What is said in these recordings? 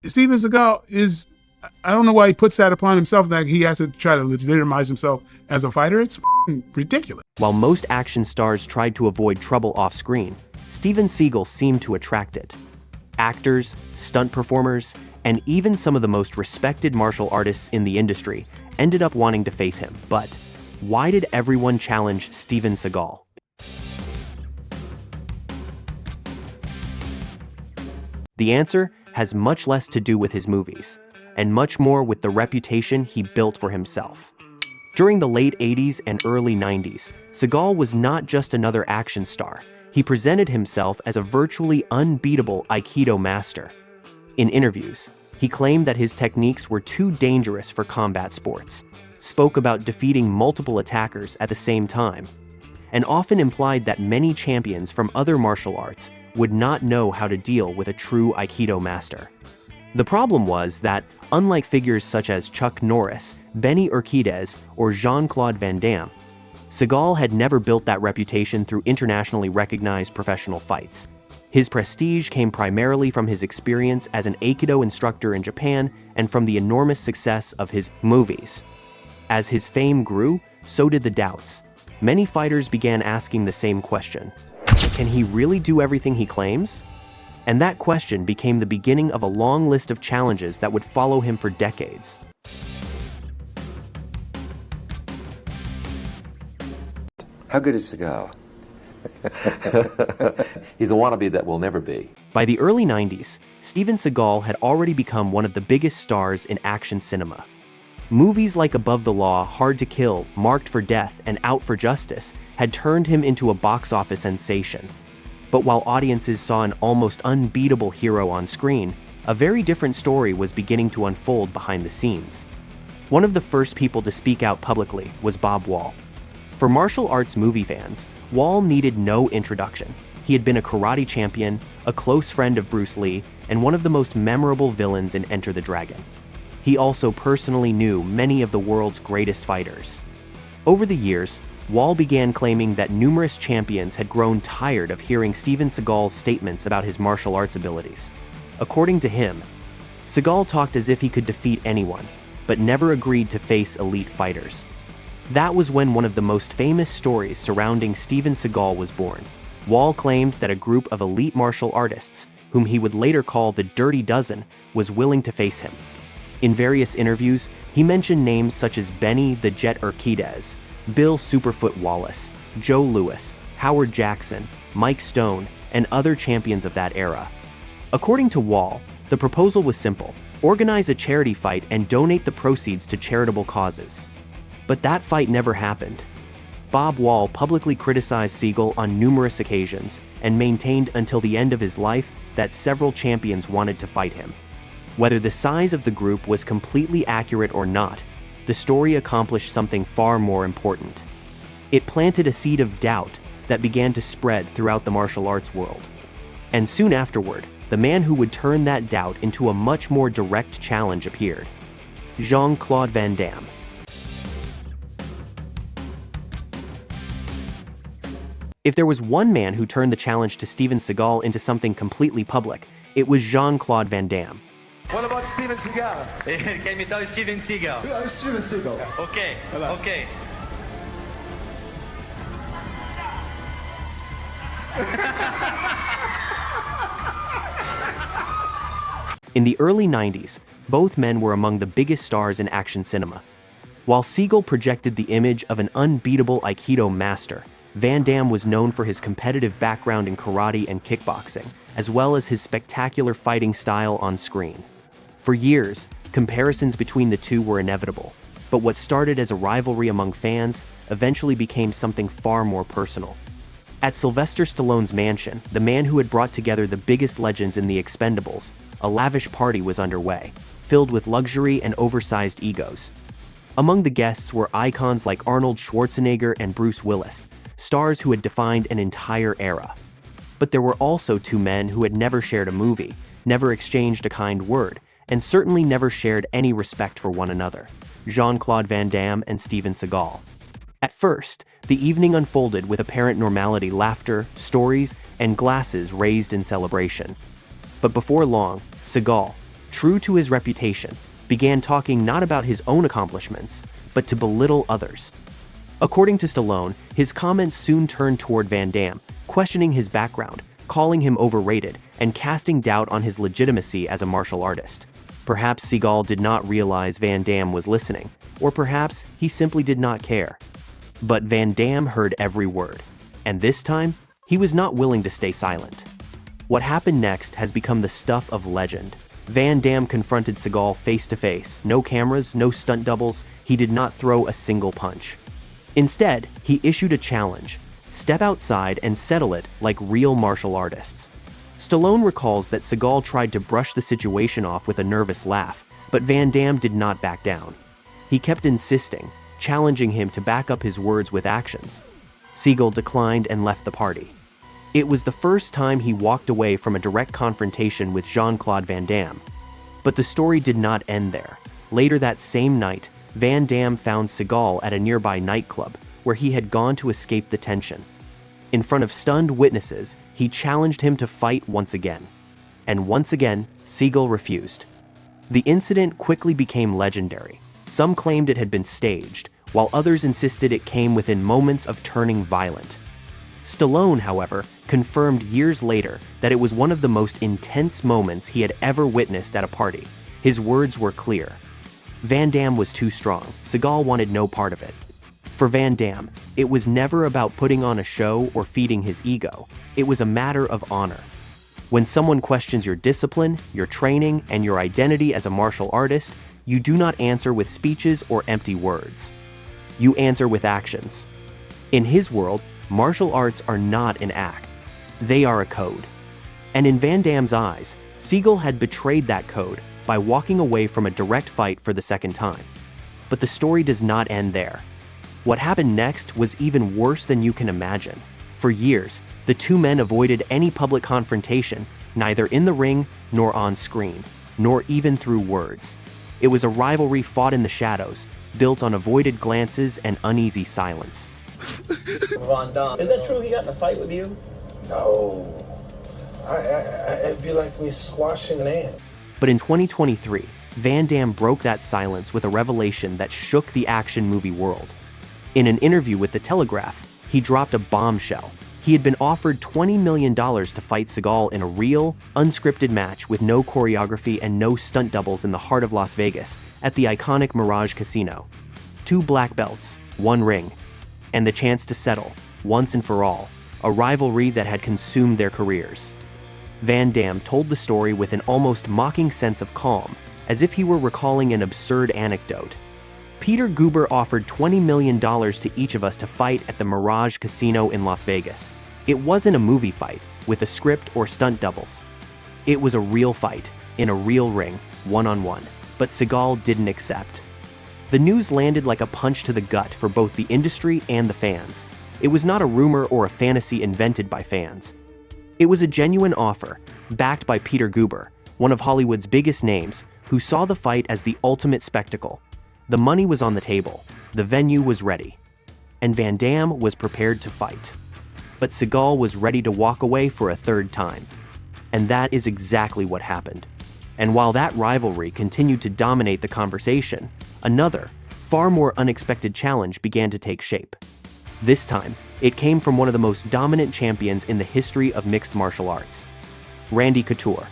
Steven Seagal is, I don't know why he puts that upon himself, that he has to try to legitimize himself as a fighter. It's ridiculous. While most action stars tried to avoid trouble off-screen, Steven Seagal seemed to attract it. Actors, stunt performers, and even some of the most respected martial artists in the industry ended up wanting to face him. But why did everyone challenge Steven Seagal? The answer has much less to do with his movies, and much more with the reputation he built for himself. During the late 80s and early 90s, Seagal was not just another action star. He presented himself as a virtually unbeatable Aikido master. In interviews, he claimed that his techniques were too dangerous for combat sports, spoke about defeating multiple attackers at the same time, and often implied that many champions from other martial arts would not know how to deal with a true Aikido master. The problem was that, unlike figures such as Chuck Norris, Benny Urquidez, or Jean-Claude Van Damme, Seagal had never built that reputation through internationally recognized professional fights. His prestige came primarily from his experience as an Aikido instructor in Japan and from the enormous success of his movies. As his fame grew, so did the doubts. Many fighters began asking the same question: can he really do everything he claims? And that question became the beginning of a long list of challenges that would follow him for decades. How good is Seagal? He's a wannabe that will never be. By the early 90s, Steven Seagal had already become one of the biggest stars in action cinema. Movies like Above the Law, Hard to Kill, Marked for Death, and Out for Justice had turned him into a box office sensation. But while audiences saw an almost unbeatable hero on screen, a very different story was beginning to unfold behind the scenes. One of the first people to speak out publicly was Bob Wall. For martial arts movie fans, Wall needed no introduction. He had been a karate champion, a close friend of Bruce Lee, and one of the most memorable villains in Enter the Dragon. He also personally knew many of the world's greatest fighters. Over the years, Wall began claiming that numerous champions had grown tired of hearing Steven Seagal's statements about his martial arts abilities. According to him, Seagal talked as if he could defeat anyone, but never agreed to face elite fighters. That was when one of the most famous stories surrounding Steven Seagal was born. Wall claimed that a group of elite martial artists, whom he would later call the Dirty Dozen, was willing to face him. In various interviews, he mentioned names such as Benny the Jet Urquidez, Bill Superfoot Wallace, Joe Louis, Howard Jackson, Mike Stone, and other champions of that era. According to Wall, the proposal was simple: organize a charity fight and donate the proceeds to charitable causes. But that fight never happened. Bob Wall publicly criticized Seagal on numerous occasions and maintained until the end of his life that several champions wanted to fight him. Whether the size of the group was completely accurate or not, the story accomplished something far more important. It planted a seed of doubt that began to spread throughout the martial arts world. And soon afterward, the man who would turn that doubt into a much more direct challenge appeared: Jean-Claude Van Damme. If there was one man who turned the challenge to Steven Seagal into something completely public, it was Jean-Claude Van Damme. What about Steven Seagal? Can you tell Steven Seagal? Steven Seagal. Okay, okay. In the early 90s, both men were among the biggest stars in action cinema. While Seagal projected the image of an unbeatable Aikido master, Van Damme was known for his competitive background in karate and kickboxing, as well as his spectacular fighting style on screen. For years, comparisons between the two were inevitable, but what started as a rivalry among fans eventually became something far more personal. At Sylvester Stallone's mansion, the man who had brought together the biggest legends in The Expendables, a lavish party was underway, filled with luxury and oversized egos. Among the guests were icons like Arnold Schwarzenegger and Bruce Willis, stars who had defined an entire era. But there were also two men who had never shared a movie, never exchanged a kind word, and certainly never shared any respect for one another: Jean-Claude Van Damme and Steven Seagal. At first, the evening unfolded with apparent normality: laughter, stories, and glasses raised in celebration. But before long, Seagal, true to his reputation, began talking not about his own accomplishments, but to belittle others. According to Stallone, his comments soon turned toward Van Damme, questioning his background, calling him overrated, and casting doubt on his legitimacy as a martial artist. Perhaps Seagal did not realize Van Damme was listening, or perhaps he simply did not care. But Van Damme heard every word, and this time, he was not willing to stay silent. What happened next has become the stuff of legend. Van Damme confronted Seagal face to face. No cameras, no stunt doubles. He did not throw a single punch. Instead, he issued a challenge: step outside and settle it like real martial artists. Stallone recalls that Seagal tried to brush the situation off with a nervous laugh, but Van Damme did not back down. He kept insisting, challenging him to back up his words with actions. Seagal declined and left the party. It was the first time he walked away from a direct confrontation with Jean-Claude Van Damme. But the story did not end there. Later that same night, Van Damme found Seagal at a nearby nightclub, where he had gone to escape the tension. In front of stunned witnesses, he challenged him to fight once again. And once again, Seagal refused. The incident quickly became legendary. Some claimed it had been staged, while others insisted it came within moments of turning violent. Stallone, however, confirmed years later that it was one of the most intense moments he had ever witnessed at a party. His words were clear. Van Damme was too strong. Seagal wanted no part of it. For Van Damme, it was never about putting on a show or feeding his ego. It was a matter of honor. When someone questions your discipline, your training, and your identity as a martial artist, you do not answer with speeches or empty words. You answer with actions. In his world, martial arts are not an act. They are a code. And in Van Damme's eyes, Seagal had betrayed that code by walking away from a direct fight for the second time. But the story does not end there. What happened next was even worse than you can imagine. For years, the two men avoided any public confrontation, neither in the ring nor on screen, nor even through words. It was a rivalry fought in the shadows, built on avoided glances and uneasy silence. Van Damme, is that true he got in a fight with you? No. It'd be like me squashing an ant. But in 2023, Van Damme broke that silence with a revelation that shook the action movie world. In an interview with The Telegraph, he dropped a bombshell. He had been offered $20 million to fight Seagal in a real, unscripted match with no choreography and no stunt doubles in the heart of Las Vegas at the iconic Mirage Casino. 2 black belts, 1 ring, and the chance to settle, once and for all, a rivalry that had consumed their careers. Van Damme told the story with an almost mocking sense of calm, as if he were recalling an absurd anecdote. Peter Guber offered $20 million to each of us to fight at the Mirage Casino in Las Vegas. It wasn't a movie fight, with a script or stunt doubles. It was a real fight, in a real ring, one-on-one, but Seagal didn't accept. The news landed like a punch to the gut for both the industry and the fans. It was not a rumor or a fantasy invented by fans. It was a genuine offer, backed by Peter Guber, one of Hollywood's biggest names, who saw the fight as the ultimate spectacle. The money was on the table, the venue was ready, and Van Damme was prepared to fight. But Seagal was ready to walk away for a third time. And that is exactly what happened. And while that rivalry continued to dominate the conversation, another, far more unexpected challenge began to take shape. This time, it came from one of the most dominant champions in the history of mixed martial arts, Randy Couture.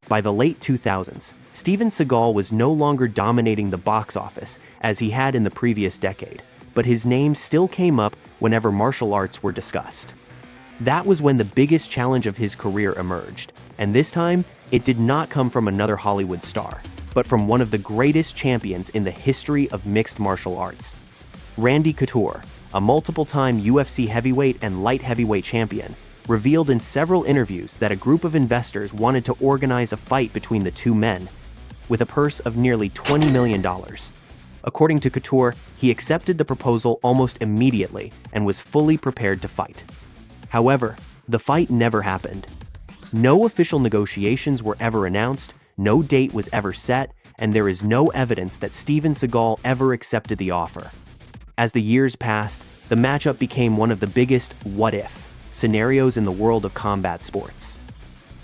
By the late 2000s, Steven Seagal was no longer dominating the box office as he had in the previous decade, but his name still came up whenever martial arts were discussed. That was when the biggest challenge of his career emerged, and this time, it did not come from another Hollywood star, but from one of the greatest champions in the history of mixed martial arts. Randy Couture, a multiple-time UFC heavyweight and light heavyweight champion, revealed in several interviews that a group of investors wanted to organize a fight between the two men, with a purse of nearly $20 million. According to Couture, he accepted the proposal almost immediately and was fully prepared to fight. However, the fight never happened. No official negotiations were ever announced, no date was ever set, and there is no evidence that Steven Seagal ever accepted the offer. As the years passed, the matchup became one of the biggest what-if scenarios in the world of combat sports.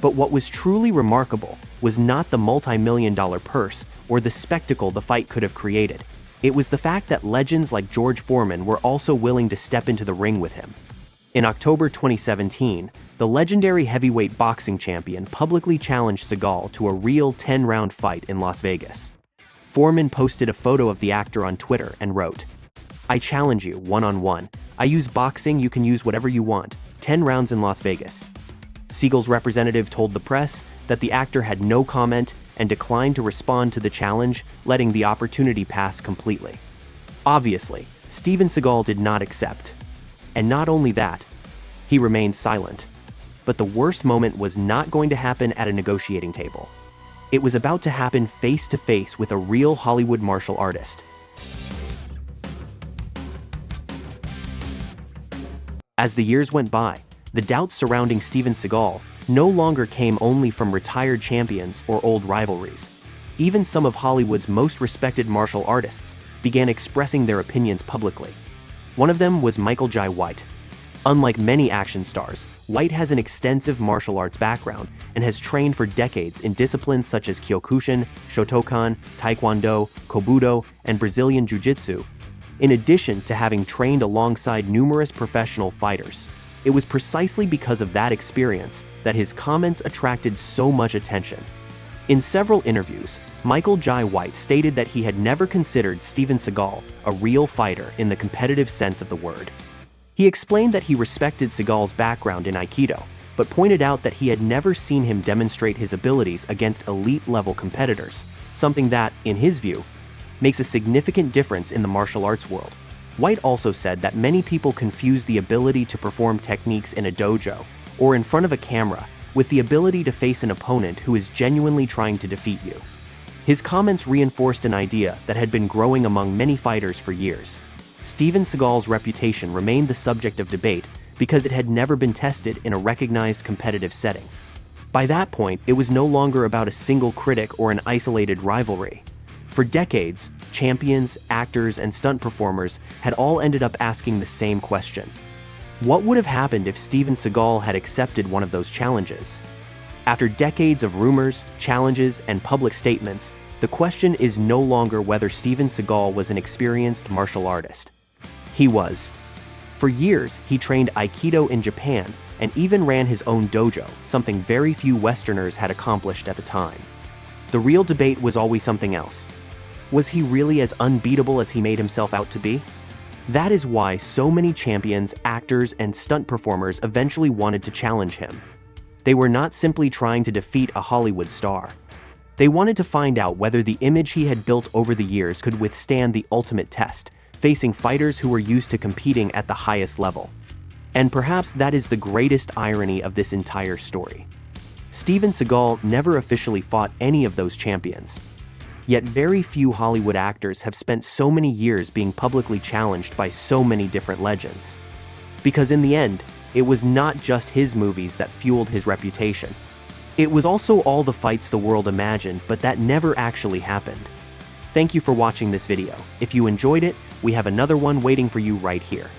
But what was truly remarkable was not the multi-million-dollar purse or the spectacle the fight could have created. It was the fact that legends like George Foreman were also willing to step into the ring with him. In October 2017, the legendary heavyweight boxing champion publicly challenged Seagal to a real 10-round fight in Las Vegas. Foreman posted a photo of the actor on Twitter and wrote, "I challenge you, one-on-one. I use boxing, you can use whatever you want. 10 rounds in Las Vegas." Seagal's representative told the press that the actor had no comment and declined to respond to the challenge, letting the opportunity pass completely. Obviously, Steven Seagal did not accept. And not only that, he remained silent. But the worst moment was not going to happen at a negotiating table. It was about to happen face-to-face with a real Hollywood martial artist. As the years went by, the doubts surrounding Steven Seagal no longer came only from retired champions or old rivalries. Even some of Hollywood's most respected martial artists began expressing their opinions publicly. One of them was Michael Jai White. Unlike many action stars, White has an extensive martial arts background and has trained for decades in disciplines such as Kyokushin, Shotokan, Taekwondo, Kobudo, and Brazilian Jiu-Jitsu, in addition to having trained alongside numerous professional fighters. It was precisely because of that experience that his comments attracted so much attention. In several interviews, Michael Jai White stated that he had never considered Steven Seagal a real fighter in the competitive sense of the word. He explained that he respected Seagal's background in Aikido, but pointed out that he had never seen him demonstrate his abilities against elite-level competitors, something that, in his view, makes a significant difference in the martial arts world. White also said that many people confuse the ability to perform techniques in a dojo or in front of a camera with the ability to face an opponent who is genuinely trying to defeat you. His comments reinforced an idea that had been growing among many fighters for years. Steven Seagal's reputation remained the subject of debate because it had never been tested in a recognized competitive setting. By that point, it was no longer about a single critic or an isolated rivalry. For decades, champions, actors, and stunt performers had all ended up asking the same question. What would have happened if Steven Seagal had accepted one of those challenges? After decades of rumors, challenges, and public statements, the question is no longer whether Steven Seagal was an experienced martial artist. He was. For years, he trained Aikido in Japan and even ran his own dojo, something very few Westerners had accomplished at the time. The real debate was always something else. Was he really as unbeatable as he made himself out to be? That is why so many champions, actors, and stunt performers eventually wanted to challenge him. They were not simply trying to defeat a Hollywood star. They wanted to find out whether the image he had built over the years could withstand the ultimate test, facing fighters who were used to competing at the highest level. And perhaps that is the greatest irony of this entire story. Steven Seagal never officially fought any of those champions. Yet very few Hollywood actors have spent so many years being publicly challenged by so many different legends. Because in the end, it was not just his movies that fueled his reputation. It was also all the fights the world imagined, but that never actually happened. Thank you for watching this video. If you enjoyed it, we have another one waiting for you right here.